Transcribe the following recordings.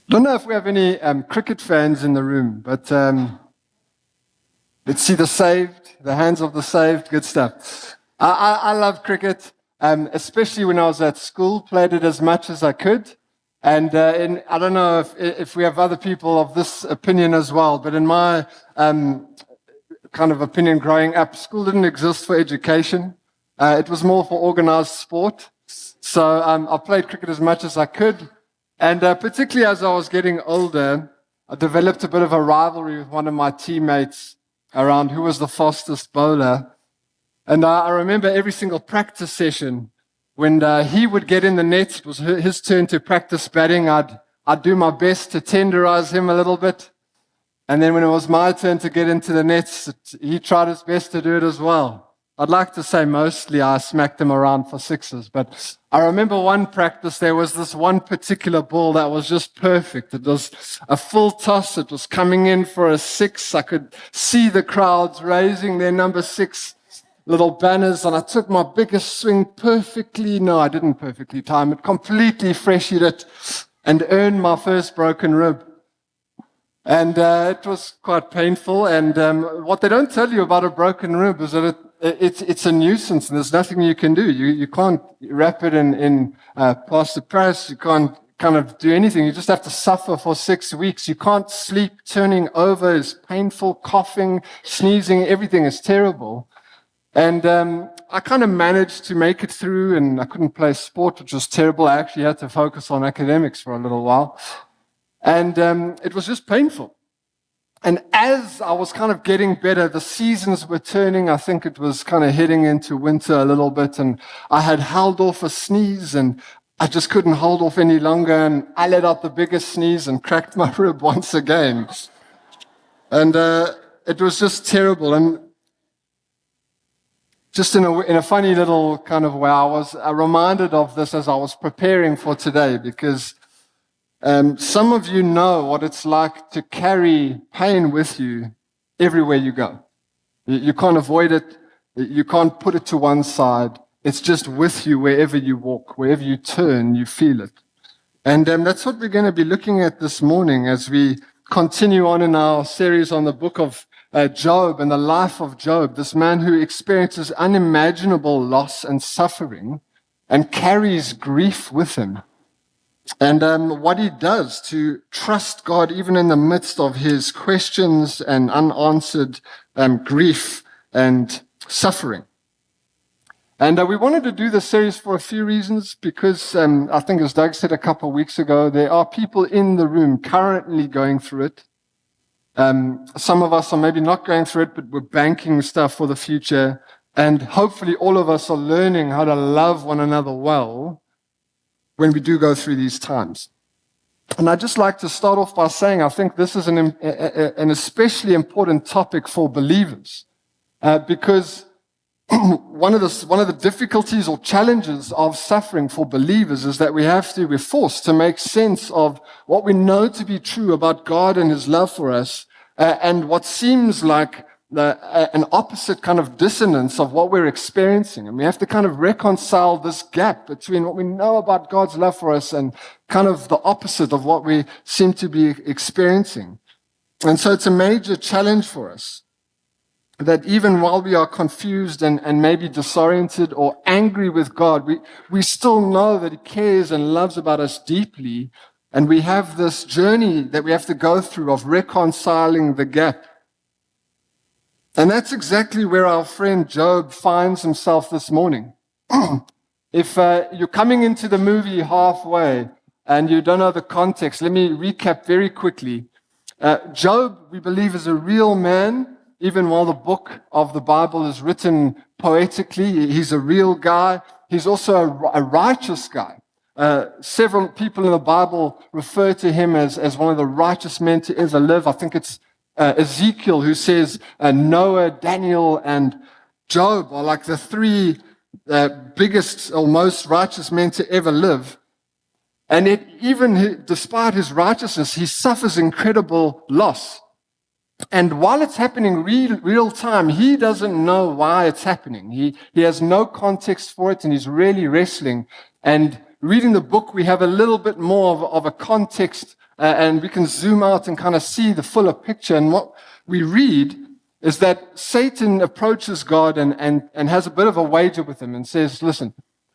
Don't know if we have any cricket fans in the room, but let's see the saved, the hands of the saved, good stuff. I love cricket, especially when I was at school, played it as much as I could. And I don't know if we have other people of this opinion as well, but in my kind of opinion growing up, school didn't exist for education. It was more for organized sport. So I played cricket as much as I could. And particularly as I was getting older, I developed a bit of a rivalry with one of my teammates around who was the fastest bowler. And I remember every single practice session, when he would get in the net, it was his turn to practice batting, I'd do my best to tenderize him a little bit. And then when it was my turn to get into the nets, he tried his best to do it as well. I'd like to say mostly I smacked him around for sixes, but I remember one practice, there was this one particular ball that was just perfect. It was a full toss. It was coming in for a six. I could see the crowds raising their number 6 little banners, and I took my biggest swing perfectly. No, I didn't perfectly time it, completely freshied it, and earned my first broken rib. And it was quite painful. And what they don't tell you about a broken rib is that it's a nuisance, and there's nothing you can do. You can't wrap it in plaster press. You can't kind of do anything. You just have to suffer for 6 weeks. You can't sleep. Turning over is painful. Coughing, sneezing, everything is terrible. And I kind of managed to make it through, and I couldn't play sport, which was terrible. I actually had to focus on academics for a little while. And it was just painful. And as I was kind of getting better, the seasons were turning. I think it was kind of heading into winter a little bit. And I had held off a sneeze, and I just couldn't hold off any longer. And I let out the biggest sneeze and cracked my rib once again. And it was just terrible. And just in a funny little kind of way, I was reminded of this as I was preparing for today, because some of you know what it's like to carry pain with you everywhere you go. You can't avoid it. You can't put it to one side. It's just with you wherever you walk, wherever you turn, you feel it. And that's what we're going to be looking at this morning as we continue on in our series on the book of Job and the life of Job, this man who experiences unimaginable loss and suffering and carries grief with him. And what he does to trust God even in the midst of his questions and unanswered grief and suffering. And we wanted to do this series for a few reasons, because I think, as Doug said a couple of weeks ago, there are people in the room currently going through it. Some of us are maybe not going through it, but we're banking stuff for the future. And hopefully all of us are learning how to love one another well when we do go through these times. And I'd just like to start off by saying I think this is an especially important topic for believers, because one of the difficulties or challenges of suffering for believers is that we're forced to make sense of what we know to be true about God and his love for us, and what seems like an opposite kind of dissonance of what we're experiencing. And we have to kind of reconcile this gap between what we know about God's love for us and kind of the opposite of what we seem to be experiencing. And so it's a major challenge for us that even while we are confused and maybe disoriented or angry with God, we still know that he cares and loves about us deeply. And we have this journey that we have to go through of reconciling the gap. And that's exactly where our friend Job finds himself this morning. If you're coming into the movie halfway and you don't know the context, let me recap very quickly. Job, we believe, is a real man, even while the book of the Bible is written poetically. He's a real guy. He's also a righteous guy. Several people in the Bible refer to him as one of the righteous men to ever live. I think it's Ezekiel who says Noah, Daniel, and Job are like the 3 biggest or most righteous men to ever live. And yet, even despite his righteousness, he suffers incredible loss. And while it's happening real time, he doesn't know why it's happening. He has no context for it, and he's really wrestling. And reading the book, we have a little bit more of a context and we can zoom out and kind of see the fuller picture. And what we read is that Satan approaches God and has a bit of a wager with him and says, listen,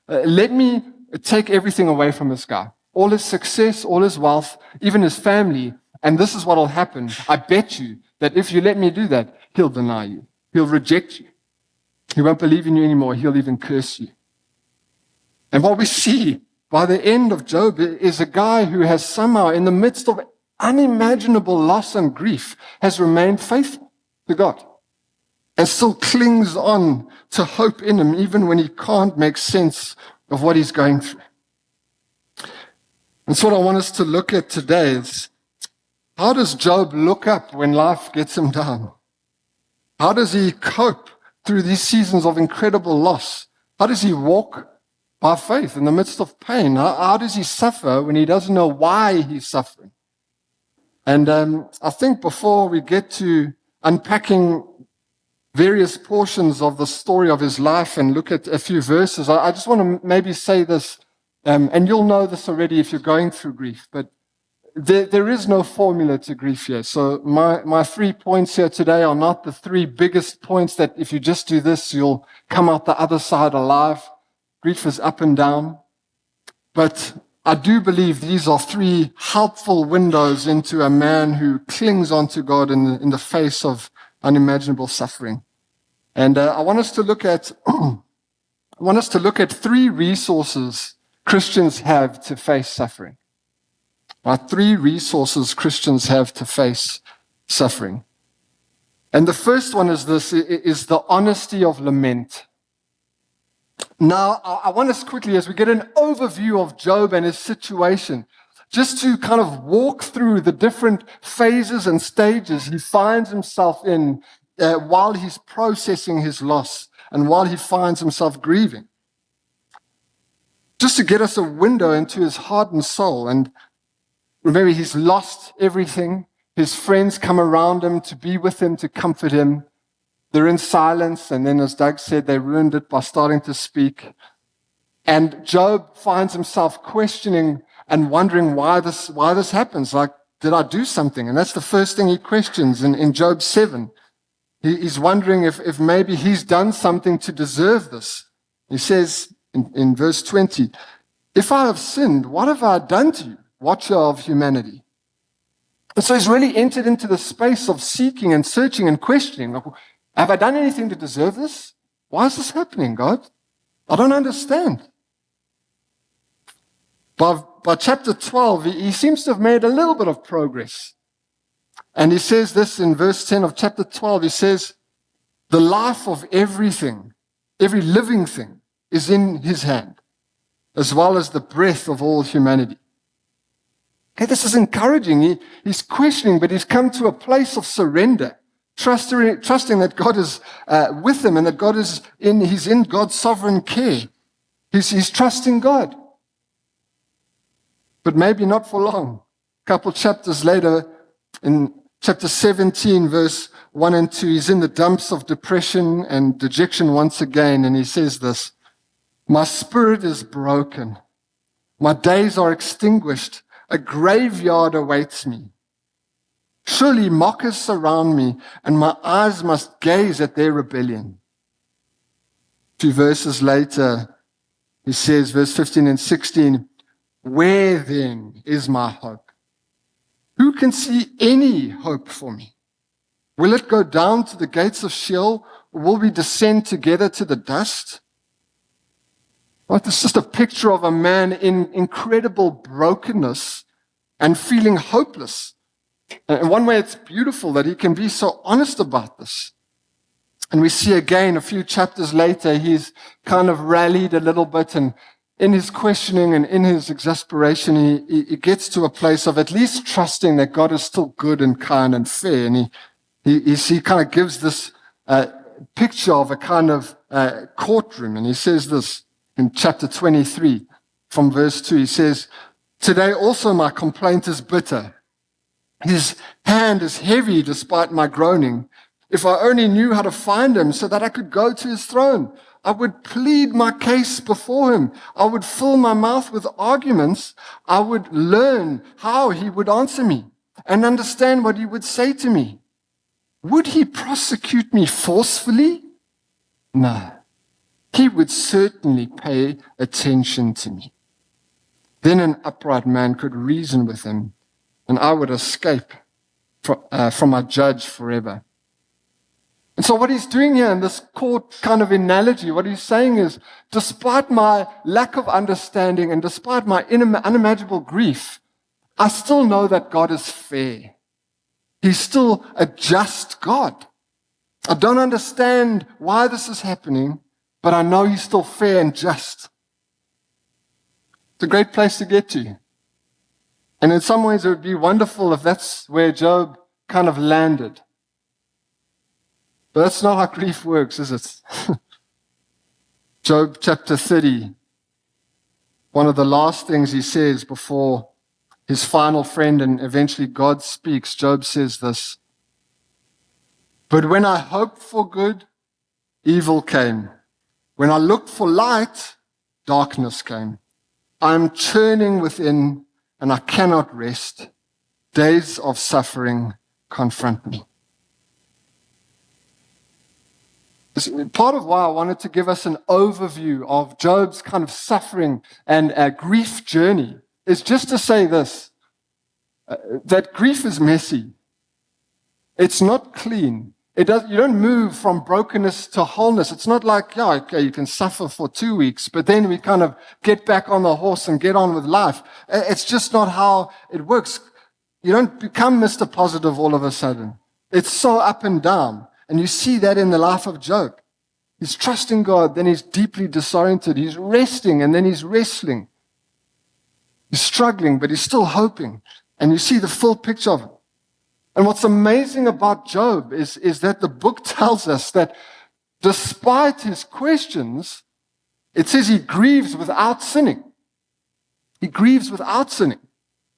let me take everything away from this guy. All his success, all his wealth, even his family. And this is what will happen. I bet you that if you let me do that, he'll deny you. He'll reject you. He won't believe in you anymore. He'll even curse you. And what we see by the end of Job is a guy who has somehow, in the midst of unimaginable loss and grief, has remained faithful to God and still clings on to hope in him, even when he can't make sense of what he's going through. And so what I want us to look at today is, how does Job look up when life gets him down? How does he cope through these seasons of incredible loss? How does he walk by faith in the midst of pain? How does he suffer when he doesn't know why he's suffering? And I think before we get to unpacking various portions of the story of his life and look at a few verses, I just want to maybe say this, and you'll know this already if you're going through grief, but there is no formula to grief here. So my 3 points here today are not the 3 biggest points that if you just do this, you'll come out the other side alive. Grief is up and down. But I do believe these are 3 helpful windows into a man who clings onto God in the face of unimaginable suffering. And I want us to look at 3 resources Christians have to face suffering. 3 resources Christians have to face suffering. And the first one is this, is the honesty of lament. Now, I want us quickly, as we get an overview of Job and his situation, just to kind of walk through the different phases and stages he finds himself in while he's processing his loss and while he finds himself grieving. Just to get us a window into his heart and soul. And remember, he's lost everything. His friends come around him to be with him, to comfort him. They're in silence, and then, as Doug said, they ruined it by starting to speak. And Job finds himself questioning and wondering why this happens. Like, did I do something? And that's the first thing he questions in Job 7. He's wondering if maybe he's done something to deserve this. He says in verse 20, "If I have sinned, what have I done to you, watcher of humanity?" And so he's really entered into the space of seeking and searching and questioning. Like, have I done anything to deserve this? Why is this happening, God? I don't understand. By chapter 12, he seems to have made a little bit of progress. And he says this in verse 10 of chapter 12. He says, "The life of everything, every living thing, is in his hand, as well as the breath of all humanity." Okay, this is encouraging. He's questioning, but he's come to a place of surrender, trusting that God is with him and that he's in God's sovereign care. He's trusting God. But maybe not for long. A couple chapters later, in chapter 17, verse 1 and 2, he's in the dumps of depression and dejection once again, and he says this, "My spirit is broken. My days are extinguished. A graveyard awaits me. Surely mockers surround me, and my eyes must gaze at their rebellion." 2 verses later, he says, verse 15 and 16, "Where then is my hope? Who can see any hope for me? Will it go down to the gates of Sheol, or will we descend together to the dust?" Right, this is just a picture of a man in incredible brokenness and feeling hopeless. In one way, it's beautiful that he can be so honest about this. And we see again, a few chapters later, he's kind of rallied a little bit, and in his questioning and in his exasperation, he gets to a place of at least trusting that God is still good and kind and fair. And he kind of gives this picture of a kind of courtroom. And he says this in chapter 23 from verse 2. He says, "Today also my complaint is bitter. His hand is heavy despite my groaning. If I only knew how to find him so that I could go to his throne. I would plead my case before him. I would fill my mouth with arguments. I would learn how he would answer me and understand what he would say to me. Would he prosecute me forcefully? No. He would certainly pay attention to me. Then an upright man could reason with him, and I would escape from my judge forever. And so what he's doing here in this court kind of analogy, what he's saying is, despite my lack of understanding and despite my unimaginable grief, I still know that God is fair. He's still a just God. I don't understand why this is happening, but I know he's still fair and just. It's a great place to get to. And in some ways, it would be wonderful if that's where Job kind of landed. But that's not how grief works, is it? Job chapter 30, one of the last things he says before his final friend and eventually God speaks, Job says this, "But when I hoped for good, evil came. When I looked for light, darkness came. I am churning within and I cannot rest. Days of suffering confront me." Part of why I wanted to give us an overview of Job's kind of suffering and grief journey is just to say this, that grief is messy. It's not clean. You don't move from brokenness to wholeness. It's not like, yeah, okay, you can suffer for 2 weeks, but then we kind of get back on the horse and get on with life. It's just not how it works. You don't become Mr. Positive all of a sudden. It's so up and down. And you see that in the life of Job. He's trusting God, then he's deeply disoriented. He's resting, and then he's wrestling. He's struggling, but he's still hoping. And you see the full picture of it. And what's amazing about Job is that the book tells us that despite his questions, it says he grieves without sinning. He grieves without sinning.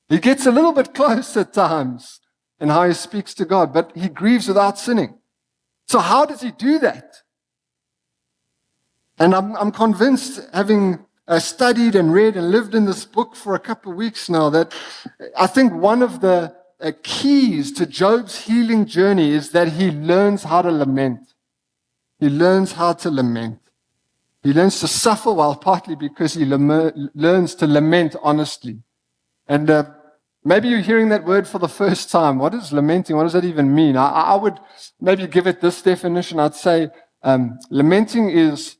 He gets a little bit close at times in how he speaks to God, but he grieves without sinning. So how does he do that? And I'm convinced, having studied and read and lived in this book for a couple of weeks now, that I think one of the keys to Job's healing journey is that he learns how to lament. He learns how to lament. He learns to suffer well, partly because he learns to lament honestly. And maybe you're hearing that word for the first time. What is lamenting? What does that even mean? I would maybe give it this definition. I'd say lamenting is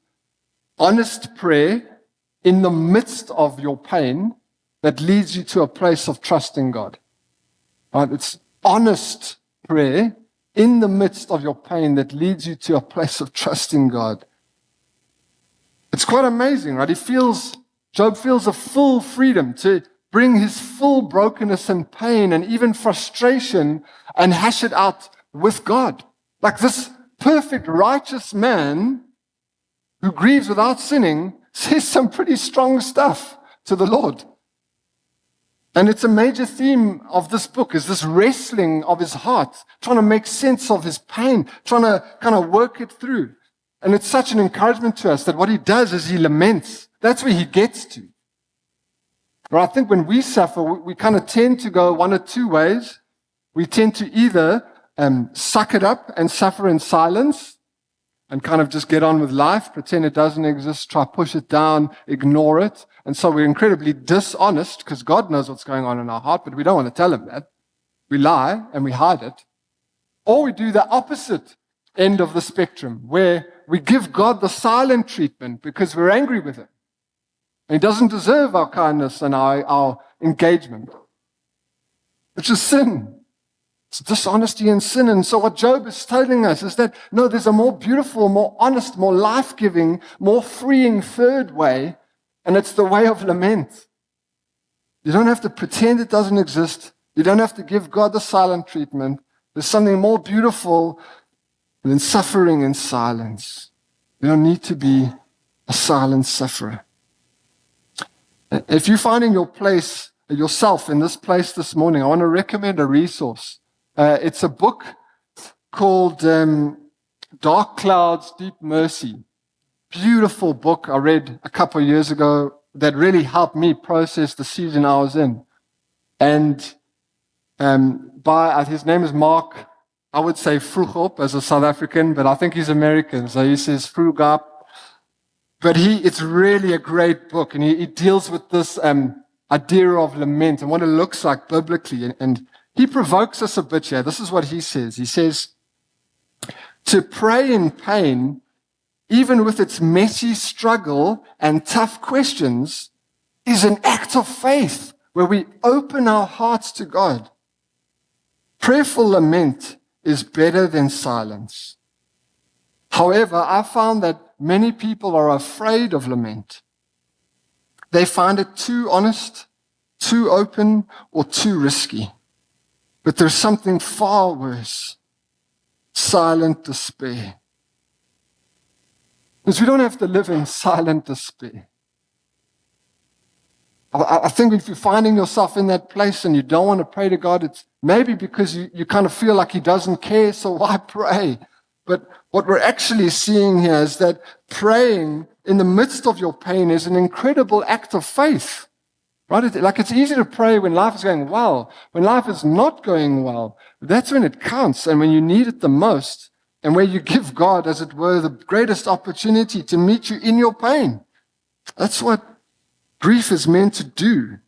honest prayer in the midst of your pain that leads you to a place of trusting God. Right? It's honest prayer in the midst of your pain that leads you to a place of trusting God. It's quite amazing, right? Job feels a full freedom to bring his full brokenness and pain and even frustration and hash it out with God. Like this perfect righteous man who grieves without sinning says some pretty strong stuff to the Lord. And it's a major theme of this book, is this wrestling of his heart, trying to make sense of his pain, trying to kind of work it through. And it's such an encouragement to us that what he does is he laments. That's where he gets to. But I think when we suffer, we kind of tend to go one of two ways. We tend to either suck it up and suffer in silence and kind of just get on with life, pretend it doesn't exist, try push it down, ignore it. And so we're incredibly dishonest because God knows what's going on in our heart, but we don't want to tell him that. We lie and we hide it. Or we do the opposite end of the spectrum, where we give God the silent treatment because we're angry with him. And he doesn't deserve our kindness and our engagement. It's just sin. It's dishonesty and sin. And so what Job is telling us is that, no, there's a more beautiful, more honest, more life-giving, more freeing third way, and it's the way of lament. You don't have to pretend it doesn't exist. You don't have to give God the silent treatment. There's something more beautiful than suffering in silence. You don't need to be a silent sufferer. If you're finding yourself in this place this morning, I want to recommend a resource. It's a book called Dark Clouds, Deep Mercy. beautiful book I read a couple of years ago that really helped me process the season I was in. And his name is Mark, I would say Vroegop as a South African, but I think he's American, so he says Vroegop. But it's really a great book, and he deals with this idea of lament and what it looks like biblically. And he provokes us a bit here. This is what he says. He says, to pray in pain, even with its messy struggle and tough questions, is an act of faith where we open our hearts to God. Prayerful lament is better than silence. However, I found that many people are afraid of lament. They find it too honest, too open, or too risky. But there's something far worse: silent despair. Because we don't have to live in silent despair. I think if you're finding yourself in that place and you don't want to pray to God, it's maybe because you kind of feel like He doesn't care, so why pray? But what we're actually seeing here is that praying in the midst of your pain is an incredible act of faith. Right? It's easy to pray when life is going well. When life is not going well, that's when it counts and when you need it the most, and where you give God, as it were, the greatest opportunity to meet you in your pain. That's what grief is meant to do.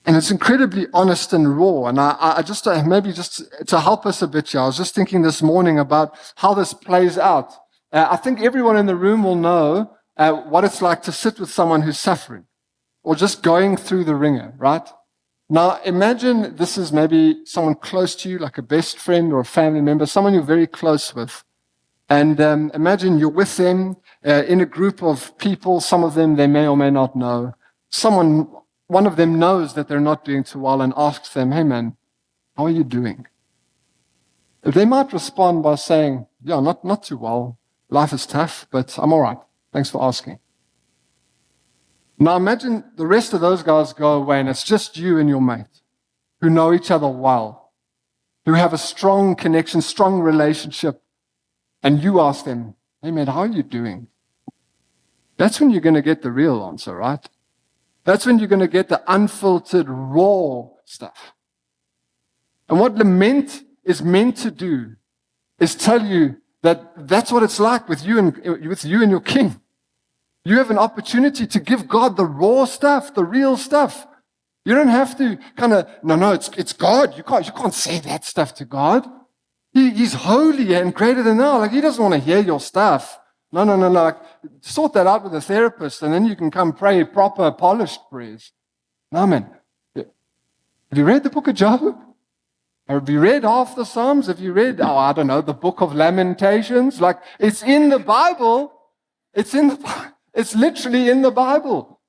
And it's incredibly honest and raw. And I just, maybe just to help us a bit here, I was just thinking this morning about how this plays out. I think everyone in the room will know what it's like to sit with someone who's suffering or just going through the ringer, right? Now, imagine this is maybe someone close to you, like a best friend or a family member, someone you're very close with. And imagine you're with them in a group of people. Some of them they may or may not know. One of them knows that they're not doing too well and asks them, hey man, how are you doing? They might respond by saying, yeah, not too well. Life is tough, but I'm all right. Thanks for asking. Now imagine the rest of those guys go away and it's just you and your mate who know each other well, who have a strong connection, strong relationship, and you ask them, hey man, how are you doing? That's when you're going to get the real answer, right? That's when you're going to get the unfiltered, raw stuff. And what lament is meant to do is tell you that that's what it's like with you and your King. You have an opportunity to give God the raw stuff, the real stuff. You don't have to kind of, no, it's God. You can't say that stuff to God. He's holy and greater than thou. Like, He doesn't want to hear your stuff. No. Like, sort that out with a therapist, and then you can come pray proper, polished prayers. No, man. Have you read the book of Job? Have you read half the Psalms? Have you read, the book of Lamentations? Like, it's in the Bible. It's literally in the Bible.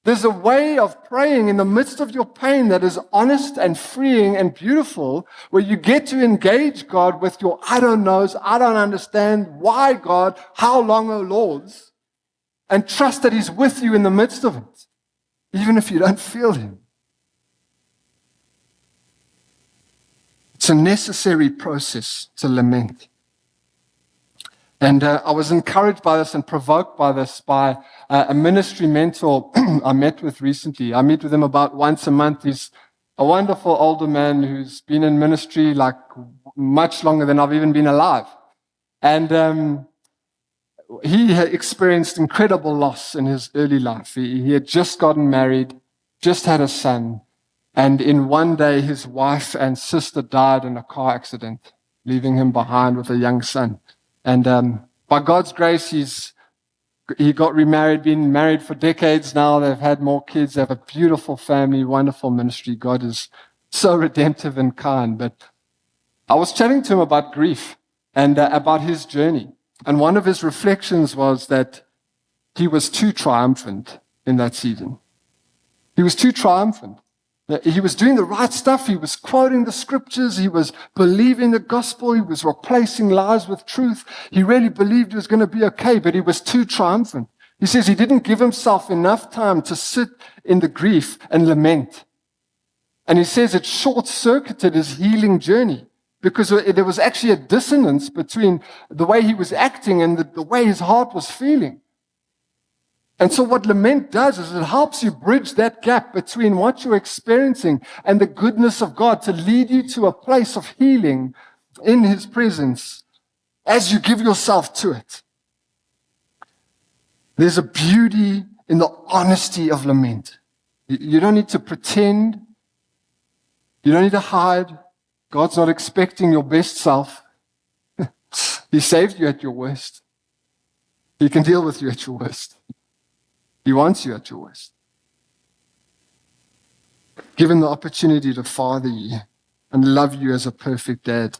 There's a way of praying in the midst of your pain that is honest and freeing and beautiful, where you get to engage God with your I don't knows, I don't understand, why God, how long, O Lords, and trust that He's with you in the midst of it, even if you don't feel Him. It's a necessary process to lament. And I was encouraged by this and provoked by this by a ministry mentor I met with recently. I meet with him about once a month. He's a wonderful older man who's been in ministry like much longer than I've even been alive. And he had experienced incredible loss in his early life. He had just gotten married, just had a son. And in one day, his wife and sister died in a car accident, leaving him behind with a young son. And by God's grace, he got remarried, been married for decades now. They've had more kids. They have a beautiful family, wonderful ministry. God is so redemptive and kind. But I was chatting to him about grief and about his journey. And one of his reflections was that he was too triumphant in that season. He was too triumphant. He was doing the right stuff. He was quoting the scriptures. He was believing the gospel. He was replacing lies with truth. He really believed he was going to be okay, but he was too triumphant. He says he didn't give himself enough time to sit in the grief and lament. And he says it short-circuited his healing journey because there was actually a dissonance between the way he was acting and the way his heart was feeling. And so what lament does is it helps you bridge that gap between what you're experiencing and the goodness of God to lead you to a place of healing in his presence as you give yourself to it. There's a beauty in the honesty of lament. You don't need to pretend. You don't need to hide. God's not expecting your best self. He saved you at your worst. He can deal with you at your worst. He wants you at your worst. Give him the opportunity to father you and love you as a perfect dad.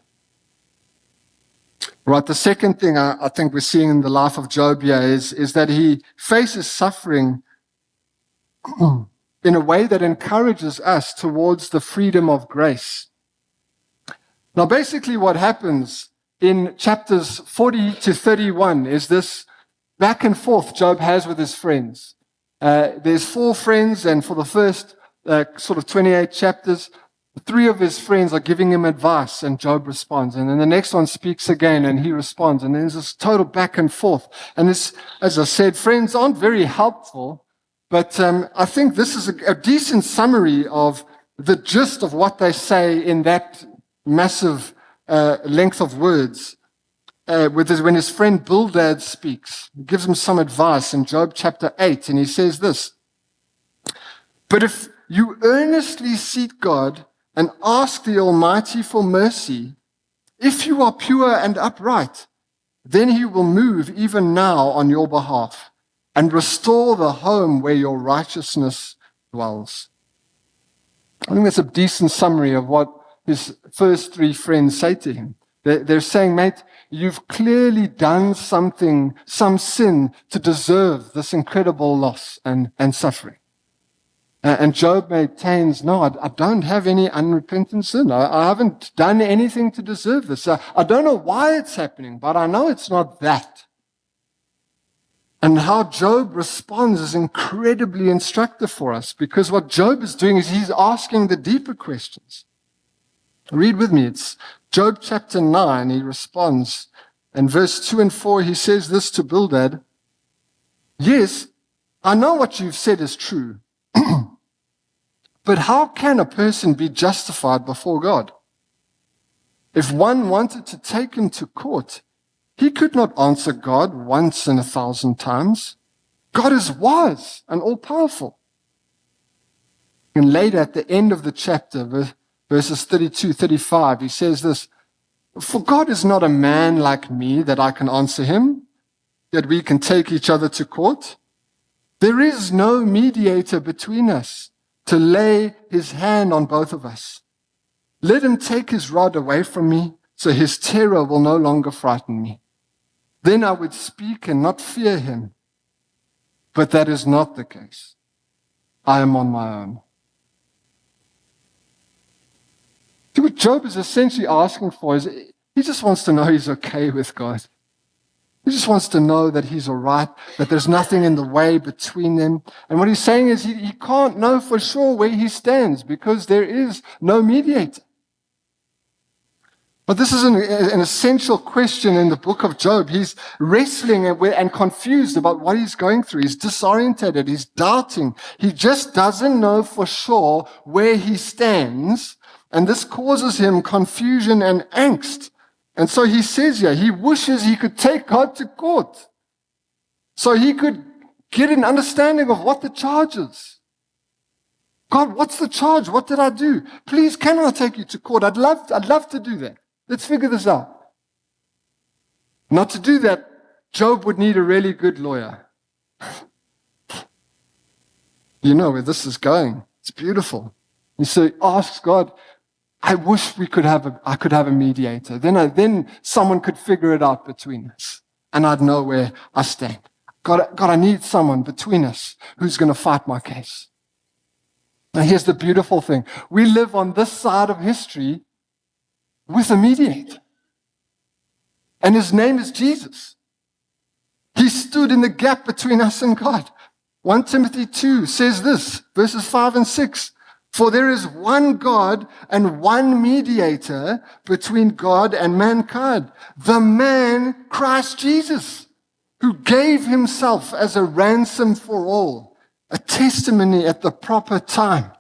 Right, the second thing I think we're seeing in the life of Job here is that he faces suffering in a way that encourages us towards the freedom of grace. Now, basically what happens in chapters 40 to 31 is this back and forth Job has with his friends. There's 4 friends, and for the first sort of 28 chapters, 3 of his friends are giving him advice, and Job responds. And then the next one speaks again, and he responds. And there's this total back and forth. And this, as I said, friends aren't very helpful, but I think this is a decent summary of the gist of what they say in that massive length of words. When his friend Bildad speaks, he gives him some advice in Job chapter 8, and he says this: "But if you earnestly seek God and ask the Almighty for mercy, if you are pure and upright, then he will move even now on your behalf and restore the home where your righteousness dwells." I think that's a decent summary of what his first 3 friends say to him. They're saying, mate, you've clearly done something, some sin to deserve this incredible loss and suffering. And Job maintains, no, I don't have any unrepentant sin. I haven't done anything to deserve this. I don't know why it's happening, but I know it's not that. And how Job responds is incredibly instructive for us, because what Job is doing is he's asking the deeper questions. Read with me. It's Job chapter 9. He responds. In verse 2 and 4, he says this to Bildad: "Yes, I know what you've said is true. But how can a person be justified before God? If one wanted to take him to court, he could not answer God once in 1,000 times. God is wise and all-powerful." And later at the end of the chapter, verses 32, 35, he says this: "For God is not a man like me that I can answer him, that we can take each other to court. There is no mediator between us to lay his hand on both of us. Let him take his rod away from me, so his terror will no longer frighten me. Then I would speak and not fear him. But that is not the case. I am on my own." See, what Job is essentially asking for is he just wants to know he's okay with God. He just wants to know that he's all right, that there's nothing in the way between them. And what he's saying is he can't know for sure where he stands because there is no mediator. But this is an essential question in the book of Job. He's wrestling and confused about what he's going through. He's disorientated. He's doubting. He just doesn't know for sure where he stands. And this causes him confusion and angst. And so he says here, he wishes he could take God to court so he could get an understanding of what the charge is. God, what's the charge? What did I do? Please, can I take you to court? I'd love to do that. Let's figure this out. Not to do that, Job would need a really good lawyer. You know where this is going. It's beautiful. And so he asks God, I wish I could have a mediator. Then someone could figure it out between us, and I'd know where I stand. God, I need someone between us who's going to fight my case. Now, here's the beautiful thing: we live on this side of history with a mediator, and his name is Jesus. He stood in the gap between us and God. 1 Timothy 2 says this, verses 5 and 6. For there is one God and one mediator between God and mankind, the man Christ Jesus, who gave himself as a ransom for all, a testimony at the proper time.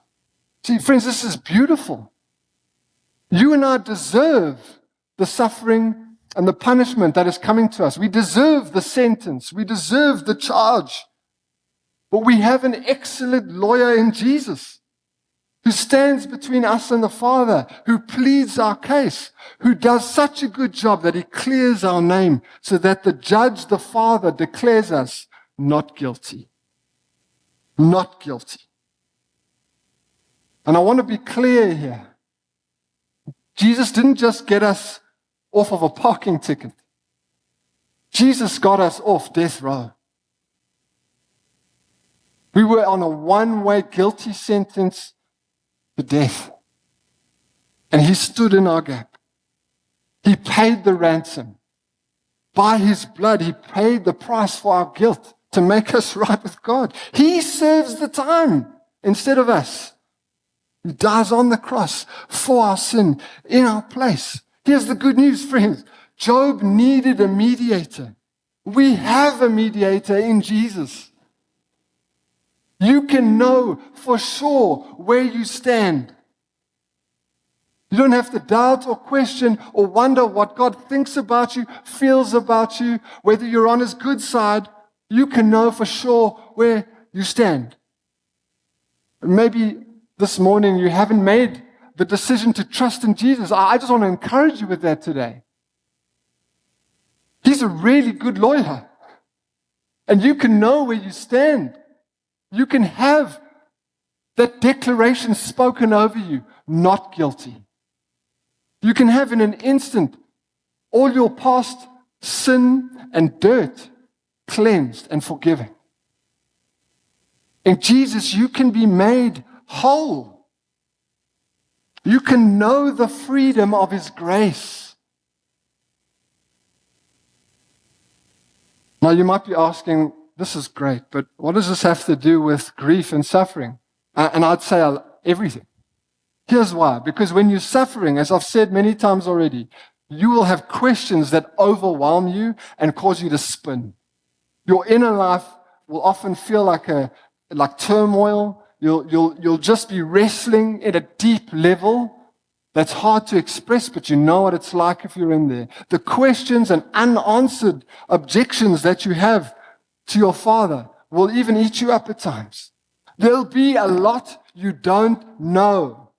See, friends, this is beautiful. You and I deserve the suffering and the punishment that is coming to us. We deserve the sentence. We deserve the charge. But we have an excellent lawyer in Jesus, who stands between us and the Father, who pleads our case, who does such a good job that he clears our name so that the judge, the Father, declares us not guilty. Not guilty. And I want to be clear here. Jesus didn't just get us off of a parking ticket. Jesus got us off death row. We were on a one-way guilty sentence to death. And he stood in our gap. He paid the ransom. By his blood, he paid the price for our guilt to make us right with God. He serves the time instead of us. He dies on the cross for our sin in our place. Here's the good news, friends. Job needed a mediator. We have a mediator in Jesus. You can know for sure where you stand. You don't have to doubt or question or wonder what God thinks about you, feels about you, whether you're on his good side. You can know for sure where you stand. Maybe this morning you haven't made the decision to trust in Jesus. I just want to encourage you with that today. He's a really good lawyer. And you can know where you stand. You can have that declaration spoken over you, not guilty. You can have in an instant all your past sin and dirt cleansed and forgiven. In Jesus, you can be made whole. You can know the freedom of his grace. Now, you might be asking, this is great, but what does this have to do with grief and suffering? And I'd say everything. Here's why. Because when you're suffering, as I've said many times already, you will have questions that overwhelm you and cause you to spin. Your inner life will often feel like turmoil. You'll just be wrestling at a deep level that's hard to express, but you know what it's like if you're in there. The questions and unanswered objections that you have to your Father will even eat you up at times. There'll be a lot you don't know.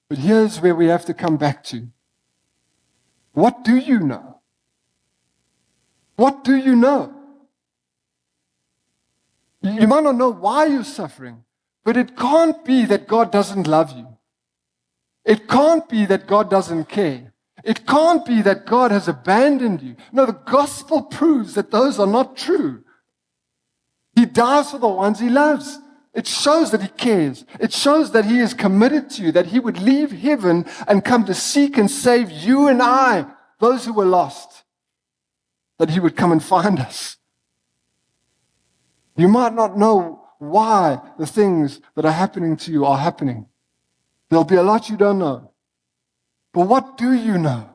But here's where we have to come back to. What do you know? What do you know? You might not know why you're suffering, but it can't be that God doesn't love you. It can't be that God doesn't care. It can't be that God has abandoned you. No, the gospel proves that those are not true. He dies for the ones he loves. It shows that he cares. It shows that he is committed to you, that he would leave heaven and come to seek and save you and I, those who were lost, that he would come and find us. You might not know why the things that are happening to you are happening. There'll be a lot you don't know. But what do you know?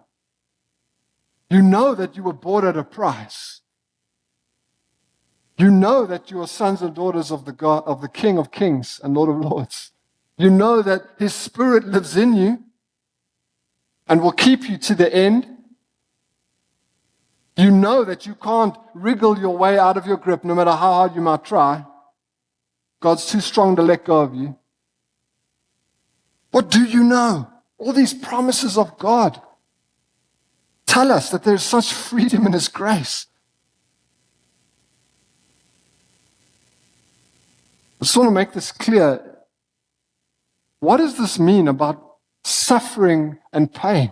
You know that you were bought at a price. You know that you are sons and daughters of the King of Kings and Lord of Lords. You know that his Spirit lives in you and will keep you to the end. You know that you can't wriggle your way out of your grip no matter how hard you might try. God's too strong to let go of you. What do you know? All these promises of God tell us that there is such freedom in his grace. I just want to make this clear. What does this mean about suffering and pain?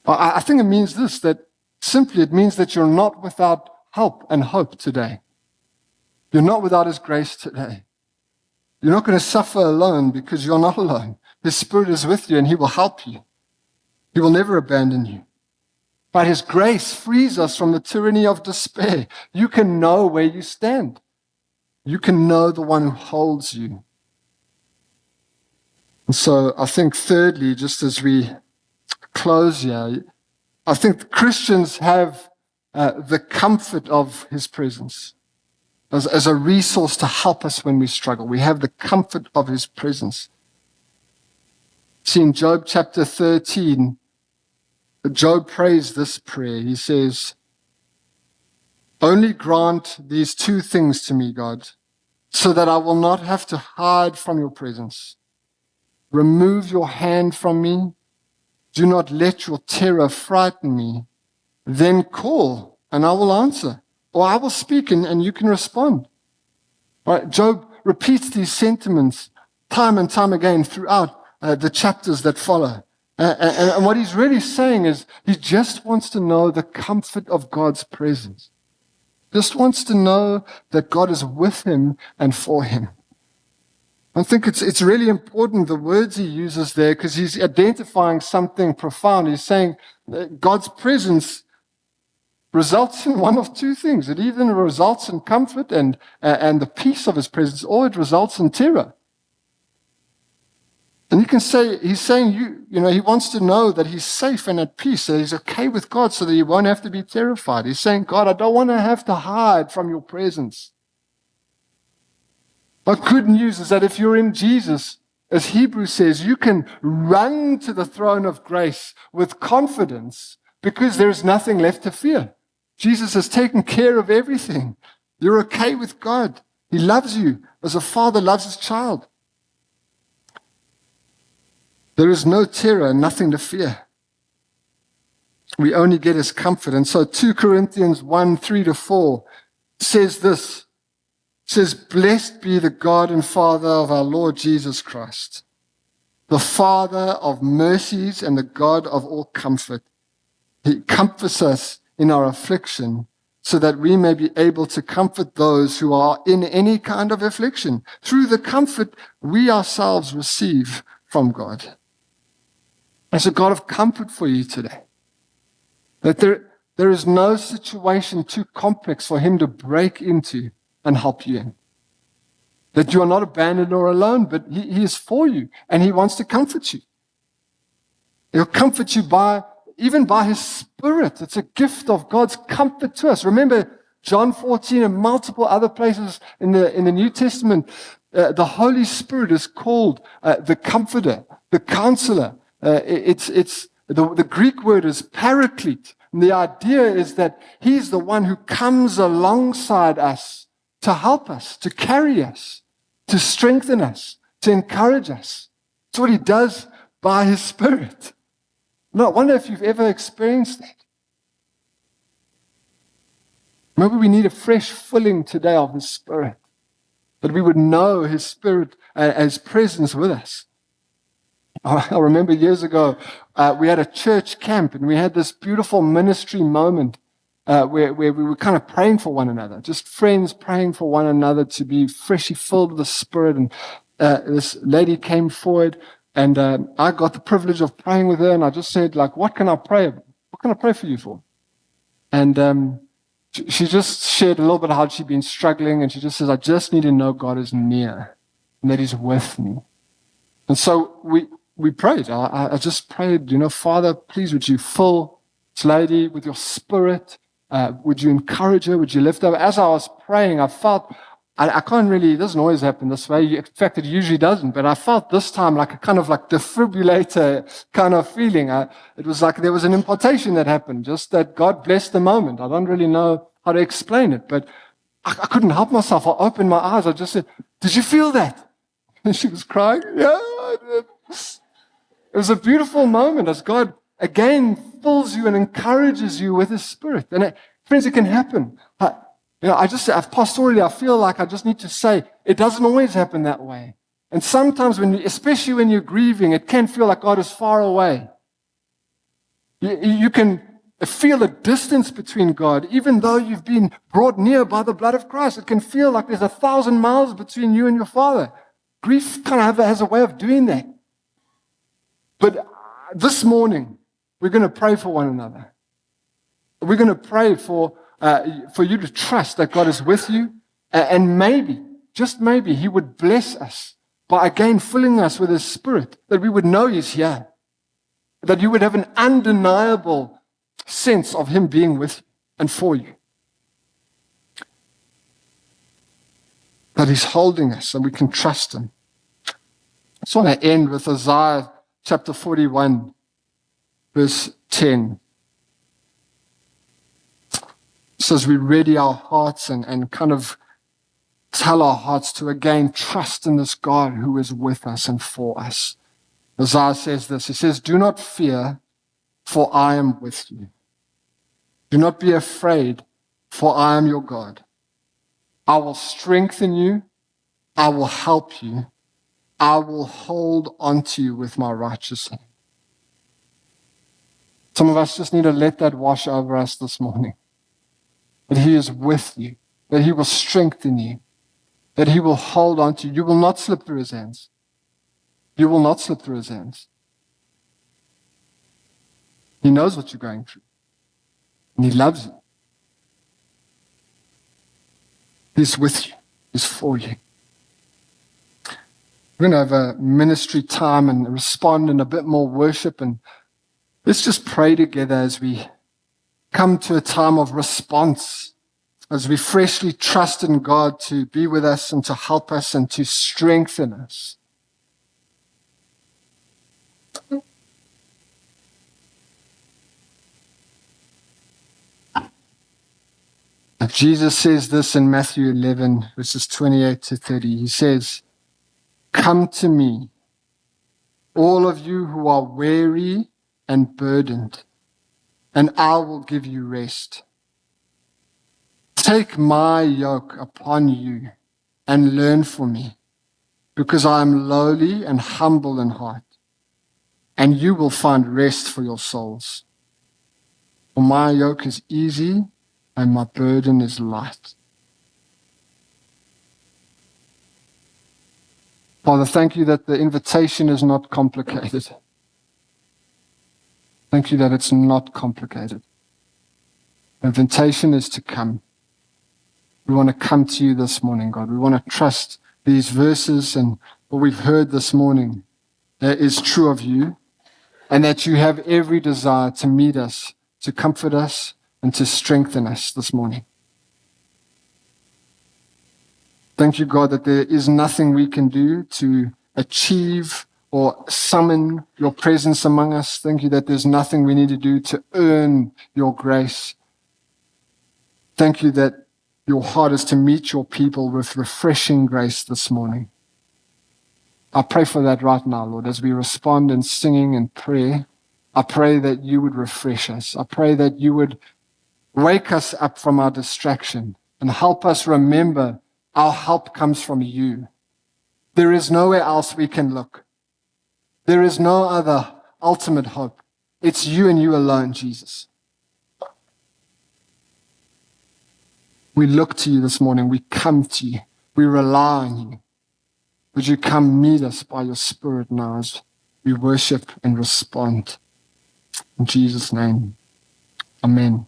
I think it means this, that simply it means that you're not without help and hope today. You're not without his grace today. You're not going to suffer alone because you're not alone. His Spirit is with you and he will help you. He will never abandon you. But his grace frees us from the tyranny of despair. You can know where you stand. You can know the one who holds you. And so I think thirdly, just as we close here, I think Christians have the comfort of his presence as a resource to help us when we struggle. We have the comfort of his presence. See, in Job chapter 13, Job prays this prayer. He says, "Only grant these two things to me, God, so that I will not have to hide from your presence. Remove your hand from me. Do not let your terror frighten me. Then call, and I will answer. Or I will speak, and you can respond." Right? Job repeats these sentiments time and time again throughout the chapters that follow. And what he's really saying is he just wants to know the comfort of God's presence. Just wants to know that God is with him and for him. I think it's really important, the words he uses there, because he's identifying something profound. He's saying that God's presence results in one of two things. It either results in comfort and the peace of his presence, or it results in terror. And you can say, he's saying, he wants to know that he's safe and at peace, that he's okay with God so that he won't have to be terrified. He's saying, God, I don't want to have to hide from your presence. But good news is that if you're in Jesus, as Hebrews says, you can run to the throne of grace with confidence because there's nothing left to fear. Jesus has taken care of everything. You're okay with God. He loves you as a father loves his child. There is no terror and nothing to fear. We only get his comfort. And so 2 Corinthians 1, 3-4 says this. It says, "Blessed be the God and Father of our Lord Jesus Christ, the Father of mercies and the God of all comfort. He comforts us in our affliction so that we may be able to comfort those who are in any kind of affliction through the comfort we ourselves receive from God." There's a God of comfort for you today. That there is no situation too complex for him to break into and help you in. That you are not abandoned or alone, but he is for you and he wants to comfort you. He'll comfort you even by his Spirit. It's a gift of God's comfort to us. Remember John 14 and multiple other places in the New Testament, the Holy Spirit is called the Comforter, the Counselor. The Greek word is paraclete. And the idea is that he's the one who comes alongside us to help us, to carry us, to strengthen us, to encourage us. It's what he does by his Spirit. No, I wonder if you've ever experienced that. Maybe we need a fresh filling today of his Spirit, that we would know his Spirit as presence with us. I remember years ago, we had a church camp and we had this beautiful ministry moment where we were kind of praying for one another, just friends praying for one another to be freshly filled with the Spirit. And this lady came forward and I got the privilege of praying with her, and I just said, what can I pray? What can I pray for you for? And she just shared a little bit of how she'd been struggling, and she just says, I just need to know God is near and that he's with me. And so we prayed. I just prayed, Father, please would you fill this lady with your Spirit? Would you encourage her? Would you lift her? As I was praying, I felt, I can't really, it doesn't always happen this way. In fact, it usually doesn't. But I felt this time like a kind of like defibrillator kind of feeling. It was like there was an impartation that happened, just that God blessed the moment. I don't really know how to explain it, but I couldn't help myself. I opened my eyes. I just said, did you feel that? And she was crying. Yeah, I did. It was a beautiful moment as God again fills you and encourages you with his Spirit. And friends, it can happen. Pastorally, I feel like I just need to say, it doesn't always happen that way. And sometimes, especially when you're grieving, it can feel like God is far away. You can feel a distance between God, even though you've been brought near by the blood of Christ. It can feel like there's 1,000 miles between you and your Father. Grief kind of has a way of doing that. But this morning, we're going to pray for one another. We're going to pray for you to trust that God is with you. And maybe just maybe, he would bless us by again filling us with his Spirit, that we would know he's here, that you would have an undeniable sense of him being with you and for you. That he's holding us and we can trust him. I just want to end with Isaiah chapter 41, verse 10. So as we ready our hearts and kind of tell our hearts to again trust in this God who is with us and for us. Isaiah says this, he says, "Do not fear, for I am with you. Do not be afraid, for I am your God. I will strengthen you. I will help you. I will hold on to you with my righteous hand." Some of us just need to let that wash over us this morning. That he is with you. That he will strengthen you. That he will hold on to you. You will not slip through his hands. You will not slip through his hands. He knows what you're going through. And he loves you. He's with you. He's for you. We're going to have a ministry time and respond in a bit more worship. And let's just pray together as we come to a time of response, as we freshly trust in God to be with us and to help us and to strengthen us. Jesus says this in Matthew 11, verses 28 to 30. He says, "Come to me, all of you who are weary and burdened, and I will give you rest. Take my yoke upon you and learn from me, because I am lowly and humble in heart, and you will find rest for your souls. For my yoke is easy and my burden is light." Father, thank you that the invitation is not complicated. Thank you that it's not complicated. The invitation is to come. We want to come to you this morning, God. We want to trust these verses and what we've heard this morning that is true of you, and that you have every desire to meet us, to comfort us, and to strengthen us this morning. Thank you, God, that there is nothing we can do to achieve or summon your presence among us. Thank you that there's nothing we need to do to earn your grace. Thank you that your heart is to meet your people with refreshing grace this morning. I pray for that right now, Lord, as we respond in singing and prayer. I pray that you would refresh us. I pray that you would wake us up from our distraction and help us remember our help comes from you. There is nowhere else we can look. There is no other ultimate hope. It's you and you alone, Jesus. We look to you this morning. We come to you. We rely on you. Would you come meet us by your Spirit now as we worship and respond? In Jesus' name, amen.